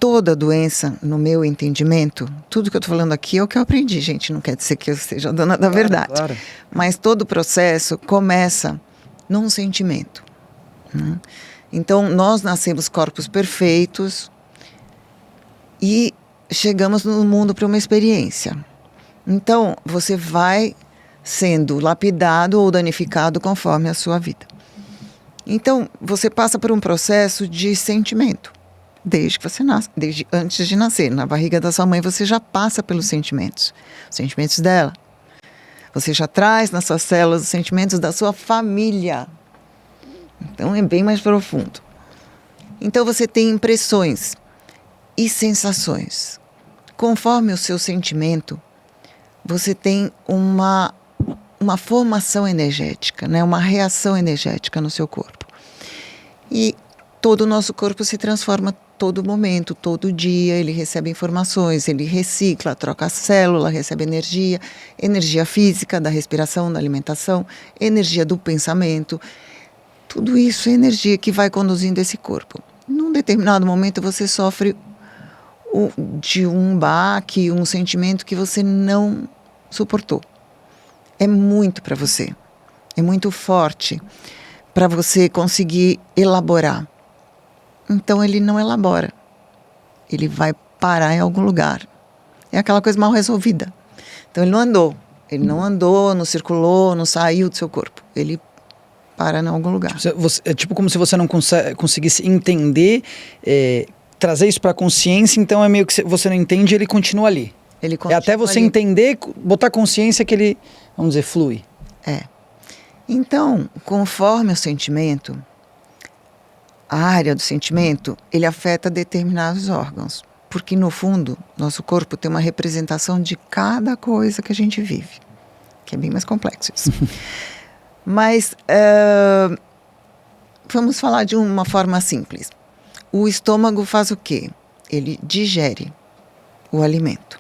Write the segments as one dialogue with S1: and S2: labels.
S1: toda doença, no meu entendimento, tudo que eu estou falando aqui é o que eu aprendi, gente, não quer dizer que eu seja a dona da verdade.
S2: Claro.
S1: Mas todo o processo começa num sentimento, né? Então, nós nascemos corpos perfeitos e chegamos no mundo para uma experiência. Então, você vai sendo lapidado ou danificado conforme a sua vida. Então, você passa por um processo de sentimento, desde que você nasce, desde antes de nascer. Na barriga da sua mãe, você já passa pelos sentimentos, os sentimentos dela. Você já traz nas suas células os sentimentos da sua família. Então, é bem mais profundo. Então, você tem impressões e sensações. Conforme o seu sentimento, você tem uma formação energética, né? Uma reação energética no seu corpo. E todo o nosso corpo se transforma todo momento, todo dia. Ele recebe informações, ele recicla, troca a célula, recebe energia física, da respiração, da alimentação, energia do pensamento. Tudo isso é energia que vai conduzindo esse corpo. Num determinado momento você sofre de um baque, um sentimento que você não suportou. É muito para você. É muito forte para você conseguir elaborar. Então ele não elabora. Ele vai parar em algum lugar. É aquela coisa mal resolvida. Então ele não andou. Ele não andou, não circulou, não saiu do seu corpo. Ele para em algum lugar.
S2: É tipo como se você não conseguisse entender, trazer isso para a consciência, então é meio que você não entende, ele continua ali.
S1: Ele continua
S2: até você
S1: ali.
S2: Entender, botar consciência que ele, vamos dizer, flui.
S1: Então, conforme o sentimento, a área do sentimento, ele afeta determinados órgãos. Porque, no fundo, nosso corpo tem uma representação de cada coisa que a gente vive. Que é bem mais complexo isso. Mas, vamos falar de uma forma simples. O estômago faz o quê? Ele digere o alimento.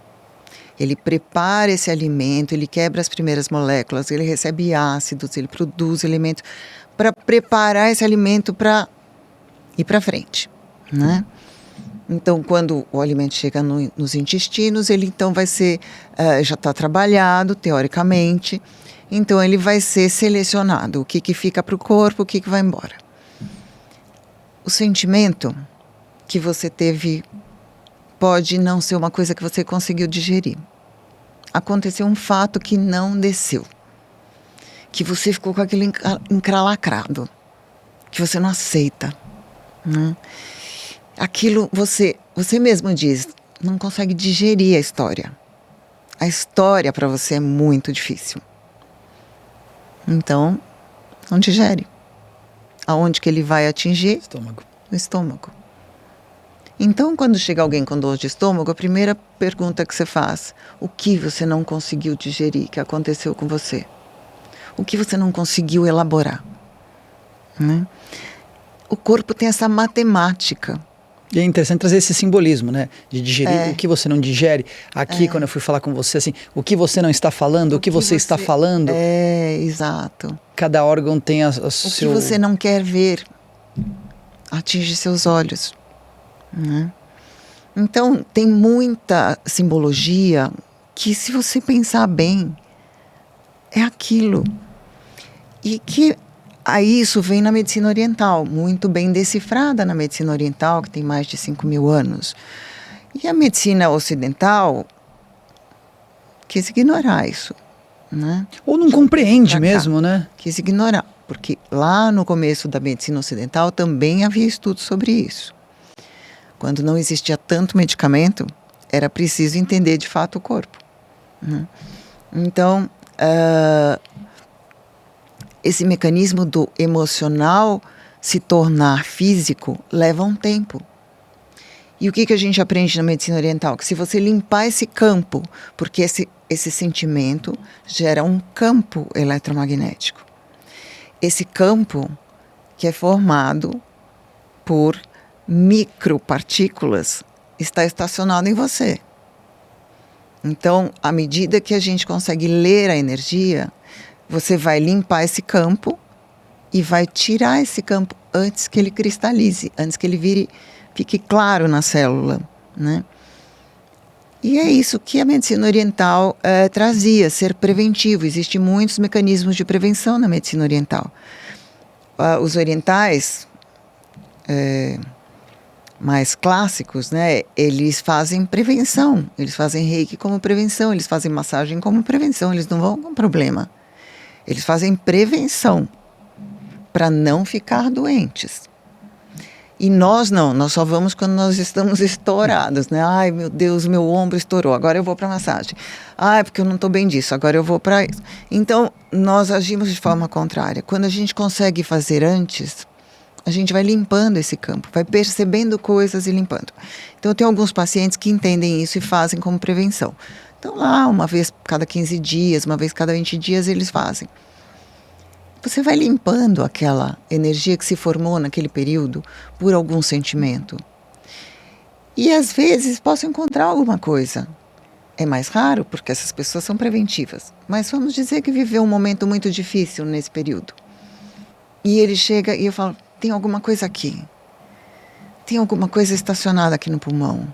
S1: Ele prepara esse alimento, ele quebra as primeiras moléculas, ele recebe ácidos, ele produz elementos para preparar esse alimento para ir para frente, né? Então, quando o alimento chega nos intestinos, ele então vai ser, já está trabalhado, teoricamente, então ele vai ser selecionado, o que fica para o corpo, o que vai embora. O sentimento que você teve pode não ser uma coisa que você conseguiu digerir. Aconteceu um fato que não desceu, que você ficou com aquilo encralacrado, que você não aceita, né? Aquilo você mesmo diz, não consegue digerir a história. A história para você é muito difícil. Então, não digere. Aonde que ele vai atingir?
S2: Estômago.
S1: No estômago. Então, quando chega alguém com dor de estômago, a primeira pergunta que você faz: o que você não conseguiu digerir, que aconteceu com você? O que você não conseguiu elaborar? Né? O corpo tem essa matemática.
S2: E é interessante trazer esse simbolismo, né? De digerir o que você não digere. Aqui, quando eu fui falar com você, assim, o que você não está falando, o que você está falando.
S1: Exato.
S2: Cada órgão tem o
S1: que você não quer ver atinge seus olhos. Né? Então, tem muita simbologia que, se você pensar bem, é aquilo. E que aí isso vem na medicina oriental, muito bem decifrada na medicina oriental, que tem mais de 5.000 anos. E a medicina ocidental quis ignorar isso. Né?
S2: Ou não compreende mesmo, né?
S1: Quis ignorar, porque lá no começo da medicina ocidental também havia estudos sobre isso. Quando não existia tanto medicamento, era preciso entender de fato o corpo. Né? Então, esse mecanismo do emocional se tornar físico leva um tempo. E o que a gente aprende na medicina oriental? Que se você limpar esse campo, porque esse sentimento gera um campo eletromagnético. Esse campo que é formado por micropartículas está estacionado em você. Então, à medida que a gente consegue ler a energia, você vai limpar esse campo e vai tirar esse campo antes que ele cristalize, antes que ele fique claro na célula. né? E é isso que a medicina oriental trazia, ser preventivo. Existem muitos mecanismos de prevenção na medicina oriental. Os orientais mais clássicos, né, eles fazem prevenção, eles fazem reiki como prevenção, eles fazem massagem como prevenção, eles não vão com problema. Eles fazem prevenção para não ficar doentes. E nós não, nós só vamos quando nós estamos estourados, né? Ai, meu Deus, meu ombro estourou, agora eu vou para massagem. Ai, porque eu não estou bem disso, agora eu vou para isso. Então, nós agimos de forma contrária. Quando a gente consegue fazer antes, a gente vai limpando esse campo, vai percebendo coisas e limpando. Então, eu tenho alguns pacientes que entendem isso e fazem como prevenção. Então, lá, uma vez cada 15 dias, uma vez cada 20 dias, eles fazem. Você vai limpando aquela energia que se formou naquele período por algum sentimento. E às vezes posso encontrar alguma coisa. É mais raro, porque essas pessoas são preventivas. Mas vamos dizer que viveu um momento muito difícil nesse período. E ele chega e eu falo, tem alguma coisa aqui. Tem alguma coisa estacionada aqui no pulmão.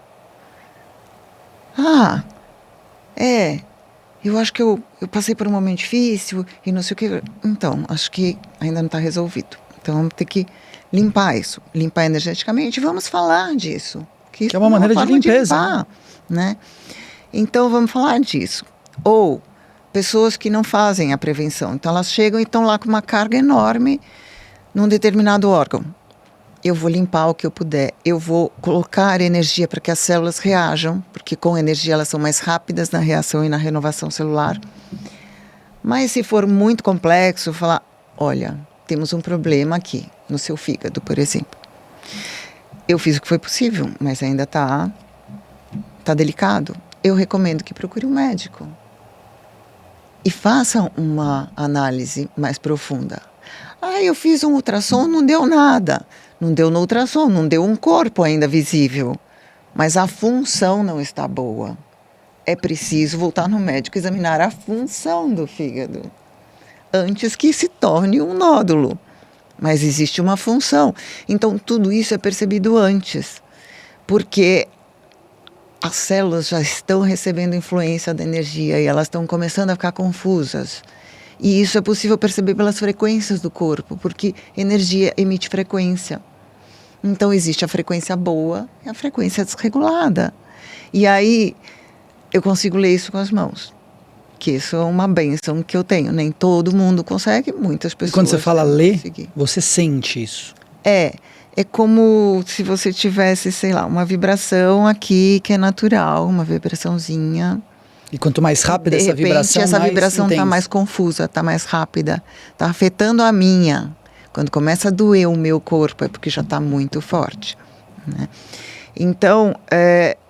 S1: Eu acho que eu passei por um momento difícil e não sei o que. Então, acho que ainda não está resolvido. Então, vamos ter que limpar isso. Limpar energeticamente. Vamos falar disso.
S2: Que é uma maneira de limpeza.
S1: Limpar, né? Então, vamos falar disso. Ou pessoas que não fazem a prevenção. Então, elas chegam e estão lá com uma carga enorme num determinado órgão. Eu vou limpar o que eu puder, eu vou colocar energia para que as células reajam, porque com energia elas são mais rápidas na reação e na renovação celular. Mas se for muito complexo, falar, olha, temos um problema aqui, no seu fígado, por exemplo. Eu fiz o que foi possível, mas ainda está delicado. Eu recomendo que procure um médico e faça uma análise mais profunda. Eu fiz um ultrassom, não deu nada. Não deu no ultrassom, não deu um corpo ainda visível. Mas a função não está boa. É preciso voltar no médico e examinar a função do fígado antes que se torne um nódulo. Mas existe uma função. Então, tudo isso é percebido antes. Porque as células já estão recebendo influência da energia e elas estão começando a ficar confusas. E isso é possível perceber pelas frequências do corpo, porque energia emite frequência. Então, existe a frequência boa e a frequência desregulada. E aí, eu consigo ler isso com as mãos. Que isso é uma bênção que eu tenho. Nem todo mundo consegue, muitas pessoas...
S2: E quando você fala ler, você sente isso?
S1: É como se você tivesse, sei lá, uma vibração aqui que é natural, uma vibraçãozinha...
S2: E quanto mais rápida essa vibração,
S1: essa vibração está mais confusa, está mais rápida, está afetando a minha. Quando começa a doer o meu corpo, é porque já está muito forte, né? Então,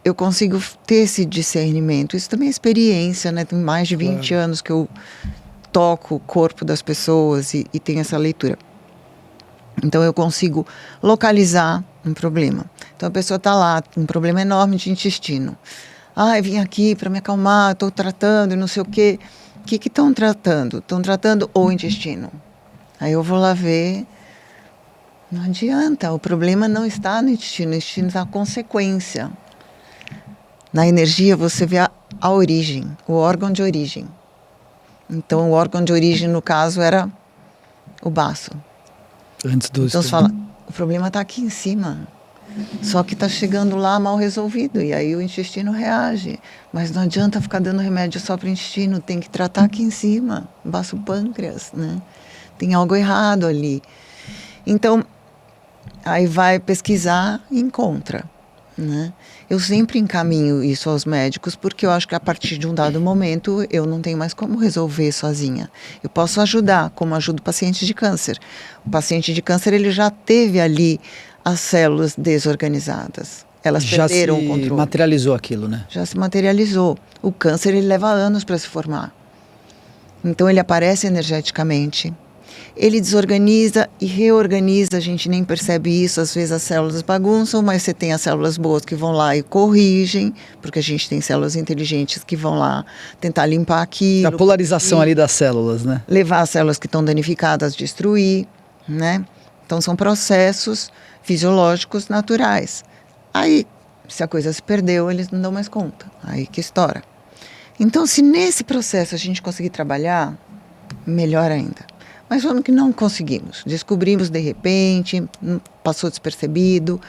S1: eu consigo ter esse discernimento. Isso também é experiência, né? Tem mais de 20 anos que eu toco o corpo das pessoas e tenho essa leitura. Então, eu consigo localizar um problema. Então, a pessoa está lá, um problema enorme de intestino. Vim aqui para me acalmar, estou tratando e não sei o quê. O que estão tratando? Estão tratando o intestino. Aí eu vou lá ver. Não adianta, o problema não está no intestino, o intestino está a consequência. Na energia você vê a origem, o órgão de origem. Então o órgão de origem, no caso, era o baço.
S2: Antes do
S1: então você fala, o problema está aqui em cima. Só que está chegando lá mal resolvido, e aí o intestino reage. Mas não adianta ficar dando remédio só para o intestino, tem que tratar aqui em cima, baço pâncreas, né? Tem algo errado ali. Então, aí vai pesquisar e encontra, né? Eu sempre encaminho isso aos médicos, porque eu acho que a partir de um dado momento eu não tenho mais como resolver sozinha. Eu posso ajudar, como ajudo pacientes de câncer. O paciente de câncer, ele já teve ali as células desorganizadas. Elas perderam o controle.
S2: Já se materializou aquilo, né?
S1: Já se materializou. O câncer, ele leva anos para se formar. Então, ele aparece energeticamente. Ele desorganiza e reorganiza, a gente nem percebe isso, às vezes as células bagunçam, mas você tem as células boas que vão lá e corrigem, porque a gente tem células inteligentes que vão lá tentar limpar aquilo.
S2: A polarização ali das células, né?
S1: Levar as células que estão danificadas, destruir, né? Então são processos fisiológicos naturais. Aí Se a coisa se perdeu, eles não dão mais conta. Aí que estoura. Então, se nesse processo a gente conseguir trabalhar, melhor ainda. Mas vamos que não conseguimos. Descobrimos de repente, passou despercebido.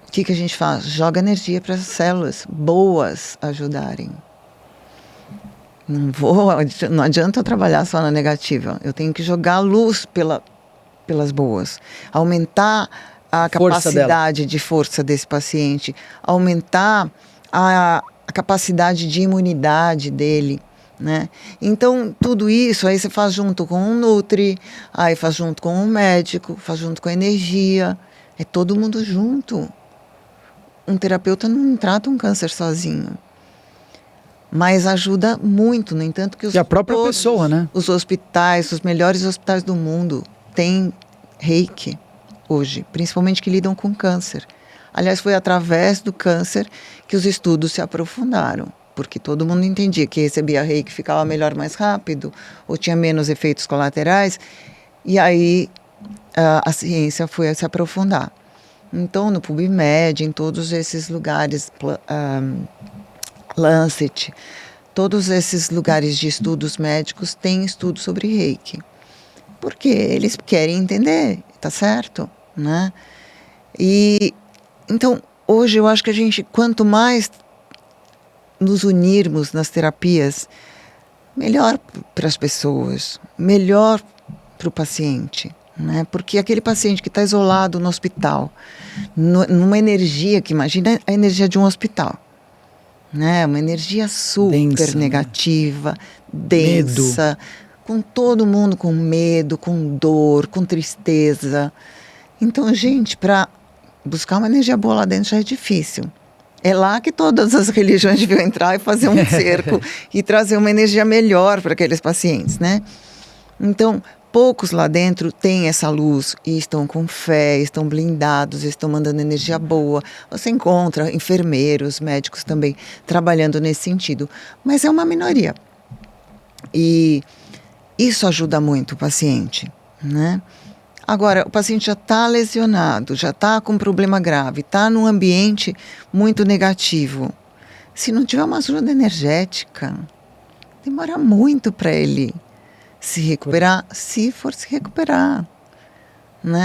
S1: O que a gente faz? Joga energia para as células boas ajudarem. Não adianta eu trabalhar só na negativa. Eu tenho que jogar a luz pelas boas. Aumentar a capacidade de força desse paciente. Aumentar a capacidade de imunidade dele. Né? Então, tudo isso aí você faz junto com um nutri, aí faz junto com um médico, faz junto com a energia. É todo mundo junto. Um terapeuta não trata um câncer sozinho. Mas ajuda muito, no entanto que
S2: e a própria pessoa, né?
S1: Os hospitais, os melhores hospitais do mundo têm reiki hoje, principalmente que lidam com câncer. Aliás, foi através do câncer que os estudos se aprofundaram, porque todo mundo entendia que recebia reiki ficava melhor mais rápido, ou tinha menos efeitos colaterais, e aí a ciência foi a se aprofundar. Então, no PubMed, em todos esses lugares, Lancet, todos esses lugares de estudos médicos têm estudos sobre reiki. Porque eles querem entender, tá certo? Né? E, então, hoje eu acho que a gente, quanto mais nos unirmos nas terapias, melhor para as pessoas, melhor para o paciente. Né? Porque aquele paciente que está isolado no hospital, numa energia que, imagina a energia de um hospital, né? Uma energia super densa, negativa, né? Densa, medo. Com todo mundo com medo, com dor, com tristeza. Então, gente, para buscar uma energia boa lá dentro já é difícil. É lá que todas as religiões deviam entrar e fazer um cerco e trazer uma energia melhor para aqueles pacientes, né? Então, poucos lá dentro têm essa luz e estão com fé, estão blindados, estão mandando energia boa. Você encontra enfermeiros, médicos também trabalhando nesse sentido. Mas é uma minoria. E isso ajuda muito o paciente, né? Agora, o paciente já está lesionado, já está com um problema grave, está num ambiente muito negativo. Se não tiver uma ajuda energética, demora muito para ele se recuperar, se for se recuperar, né?